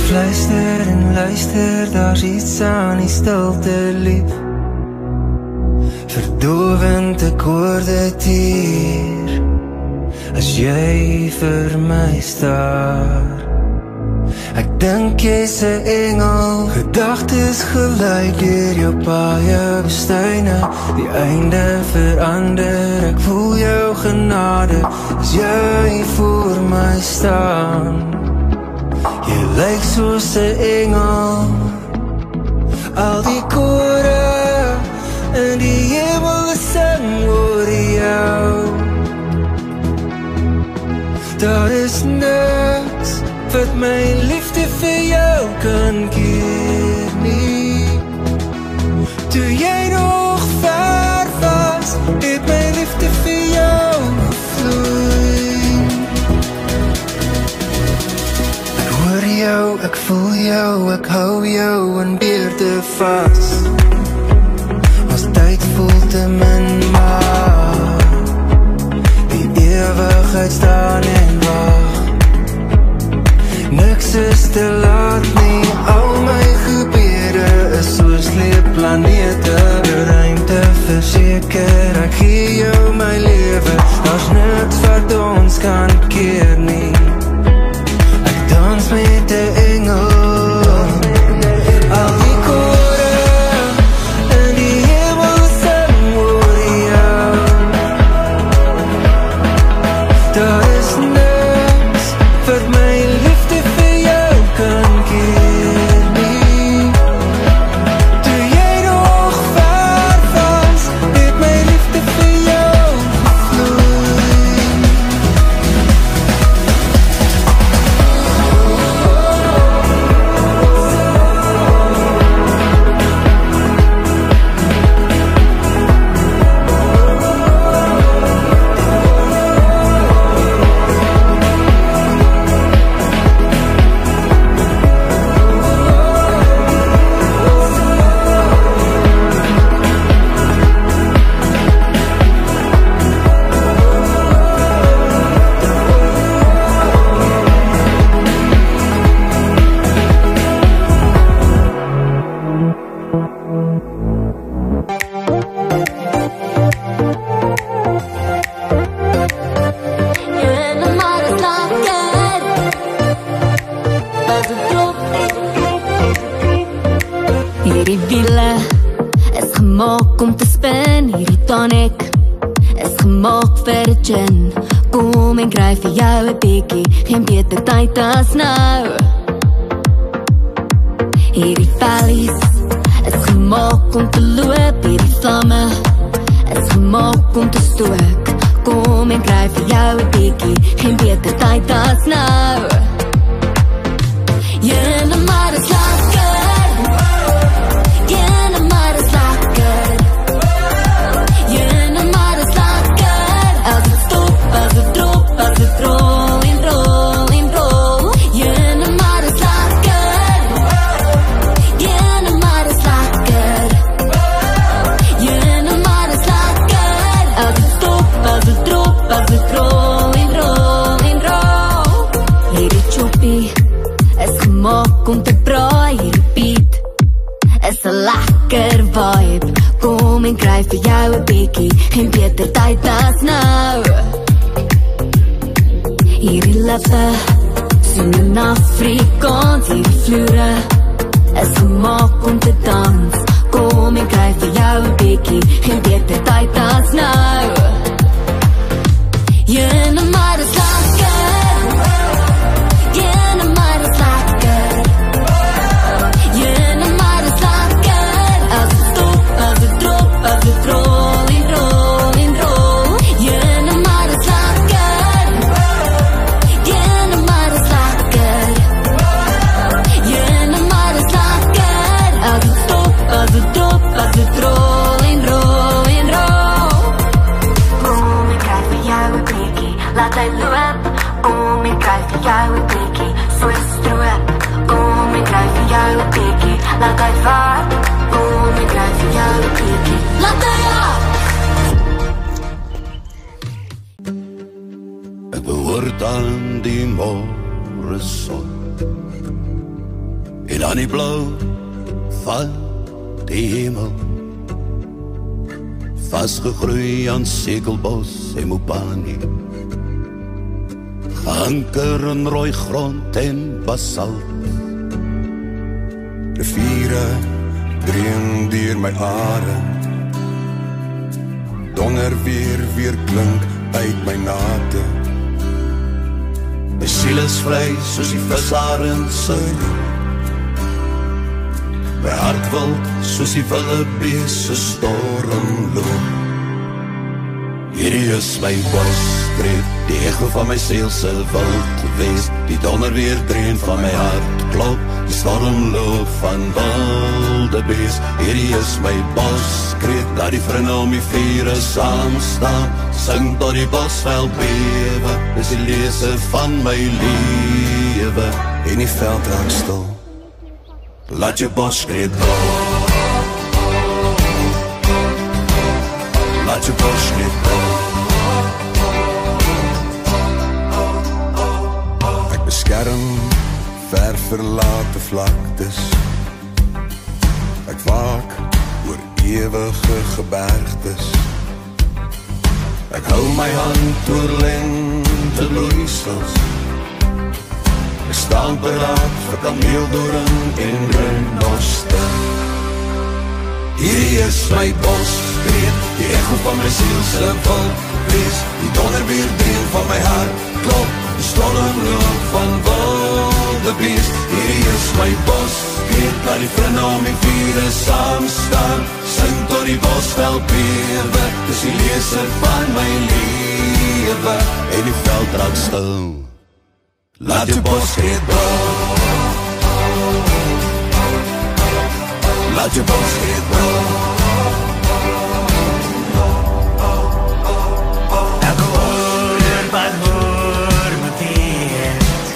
Fluister en luister, daar's iets aan die stilte lief. Verdovend, ek hoor dit hier, as jy vir my staar. Ek dink jy's 'n engel, gedagtes gelei deur jou paaie woestyne. Die einde verander, ek voel jou genade, as jy voor my staan. Jy lyk soos 'n engel, al die kore in die hemel sing oor jou. Daar is niks wat my liefde vir jou kan keer nie. Toe jy nog ver was, het my liefde vir jou gevloei. Ek hoor jou, ek voel jou, ek hou jou in beerde vas. Ons tyd voel te min, maar die ewigheid staan en wag. Niks is te laat nie, al my gebede is soos leefplanete. Die ruimte verseker, ek gee jou my lewe, daar's niks wat ons kan keer nie. Ek dans met 'n engel, al die kore in die hemel sing oor jou. Daar is niks wat my liefde vir jou kan keer nie. Toe jy nog ver was, het my liefde vir jou gevloei. Hierdie wiele is gemaak om te spin. Hierdie tonic is gemaak vir 'n gin. Kom en kry vir jou 'n bietjie, geen beter tyd as nou. Hierdie valleys is gemaak om te loop. Hierdie vlamme is gemaak om te stook. Kom en kry vir jou 'n bietjie, geen beter tyd as nou. Jylle maar is lekker, jylle maar is lekker, jylle maar is lekker. As het stop, as het drop, as het rol en rol en rol. Jylle maar is lekker, jylle maar is lekker, jylle maar is lekker. As het stop, as het drop, as het rol en rol en rol. Hierdie choppie is gemaak om te braai. Hierdie beat is 'n lekker vibe. Kom en kry vir jou 'n bietjie, geen beter tyd as nou. Hierdie lippe sing in Afrikaans. Hierdie vloere is gemaak om te dans. Kom en kry vir jou 'n bietjie, geen beter tyd as nou. Jylle maar is lekker, jylle maar is lekker, jylle maar is lekker. As het stop, as het drop, as het rol en rol en rol. Jylle maar is lekker, jylle maar is lekker, jylle maar is lekker. As het stop, as het drop, as het rol en rol en rol. Kom en kry vir jou 'n bietjie, laat hy loop. Kom en kry vir jou 'n bietjie, soos stroop. Kom en kry vir jou 'n bietjie, laat hy vaar. Kom en kry vir jou 'n bietjie, laat hy af. Ek behoort aan die môre son. en aan die blauw van die hemel, vastgegroei aan Sekelbos en Mopani, geanker in rooi grond en basalt. Riviere dreun deur my are, donder weer klink uit my nate. My siel is vry soos die visarend se roep, my hart wil soos die wilde bees se storm loop. Hierdie is my boskreet, die echo van my siel se wild wees, die donder weer dreun van my hart klop, die storm loop van wilde bees. Hierdie is my boskreet, dat die vriende om die vure saam staan, sing tot die bosveld bewe, is die lese van my lewe. En die veld raak stil, laat jou boskreet go, laat jou boskreet go. Ek beskerm ver verlate vlaktes, ek waak oor ewige gebergtes, ek hou my hand oor lente bloeisels, ek staan paraat vir kameeldoring en ruinoste. Hierdie is my boskreet, die echo van my siel se wild wees, die donder weer dreun van my hart klop, die storm loop van wilde bees. Hierdie is my boskreet, laat die vriende om die vure saam staan, sing tot die bosveld bewe, dis die lese van my lewe. En die veld raak stil, laat jou boskreet go, laat jou boskreet go. Elke oor wat hoor my weet,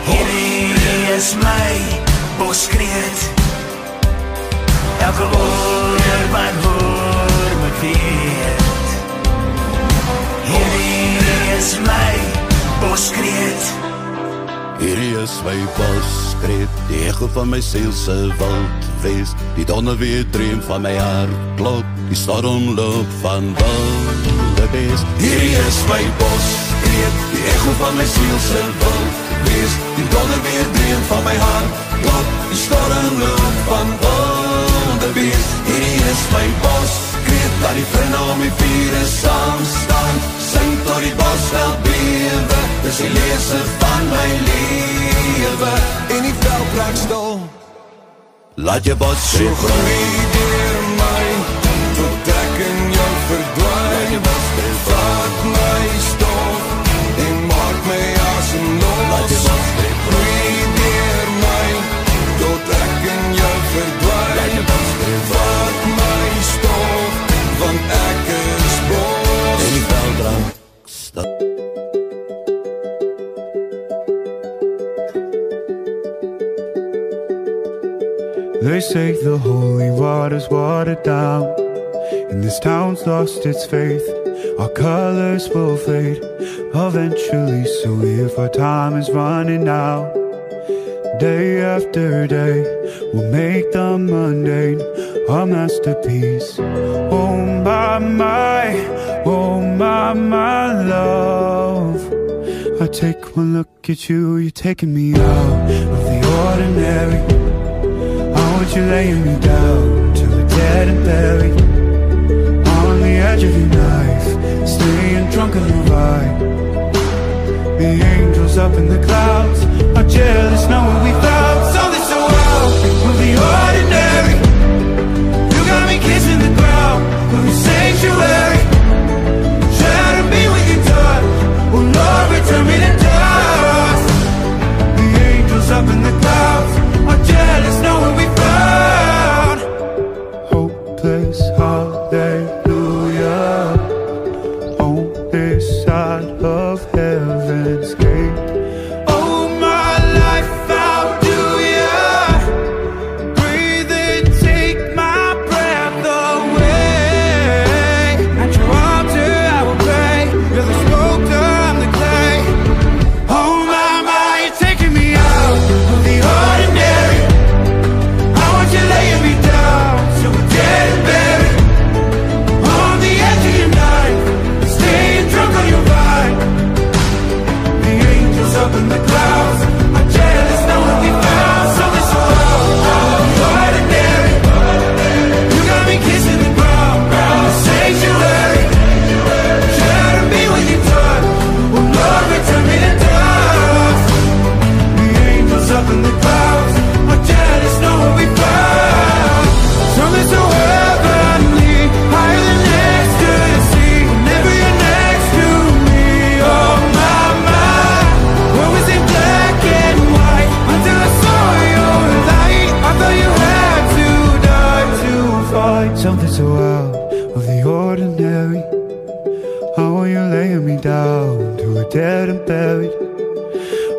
hierdie is my boskreet. Elke oor wat hoor my weet, hierdie is my boskreet. Hierdie is my boskreet, die echo van my siel se wild wees, die donder weer dreun van my hart klop, die storm loop van wilde bees. Hierdie is my boskreet, die echo van my siel se wild wees, die donder weer dreun van my hart klop, die storm loop van wilde bees. Hierdie is my boskreet, laat die vriende om die vure saam staan, sing tot die bosveld bewe, dis die lese van my lewe. En die veld raak stil, laat jou boskreet go, groei deur my, tot ek in jou verdwyn. Vat my stof, en maak my asem laat jou los. boskreet go, Groei deur my, tot ek in jou verdwyn. Vat my stof, want ek is bos. en die veld raak stil. They say the holy water's watered down, and this town's lost its faith. Our colors will fade eventually, so if our time is running out, day after day, we'll make the mundane our masterpiece. Oh my, oh my love, I take one look at you, you're taking me out of the ordinary. I want you laying me down till we're dead and buried, on the edge of your knife, staying drunk on the ride. The angels up in the clouds are jealous knowing we found something so out of the ordinary. You got me kissing the ground of your sanctuary, shadow me with your touch, oh Lord, return me to dust. The angels up in the clouds are jealous knowing we found hopeless hallelujah on this side of heaven's gate.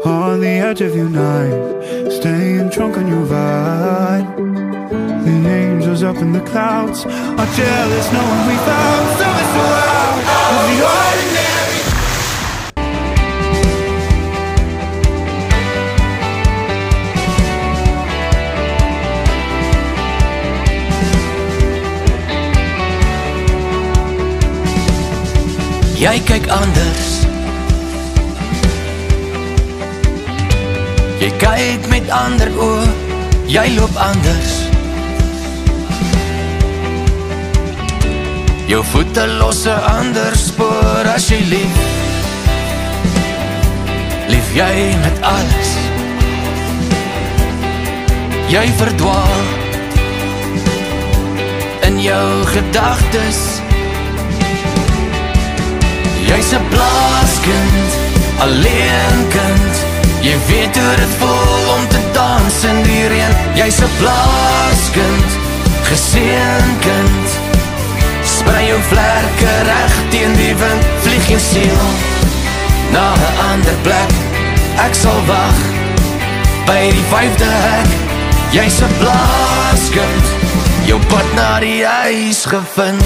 on the edge of your night, staying drunk on your vibe. The angels up in the clouds are jealous knowing we found something so out of the ordinary. Jy kyk anders. Jy kyk met ander oë, jy loop anders. Jou voete los 'n ander spoor as jy lief. Lief jy met alles. Jy verdwaal in jou gedagtes. Jy's 'n plaaskind, alleen kind. Jy weet hoe dit voel om te dans in die reën. Jy's 'n plaaskind, geseën kind. Sprei jou vlerke reg teen die wind. Vlieg jou siel na 'n ander plek. Ek sal wag by die 5de hek. Jy's 'n plaaskind, jou pad na die huis gevind.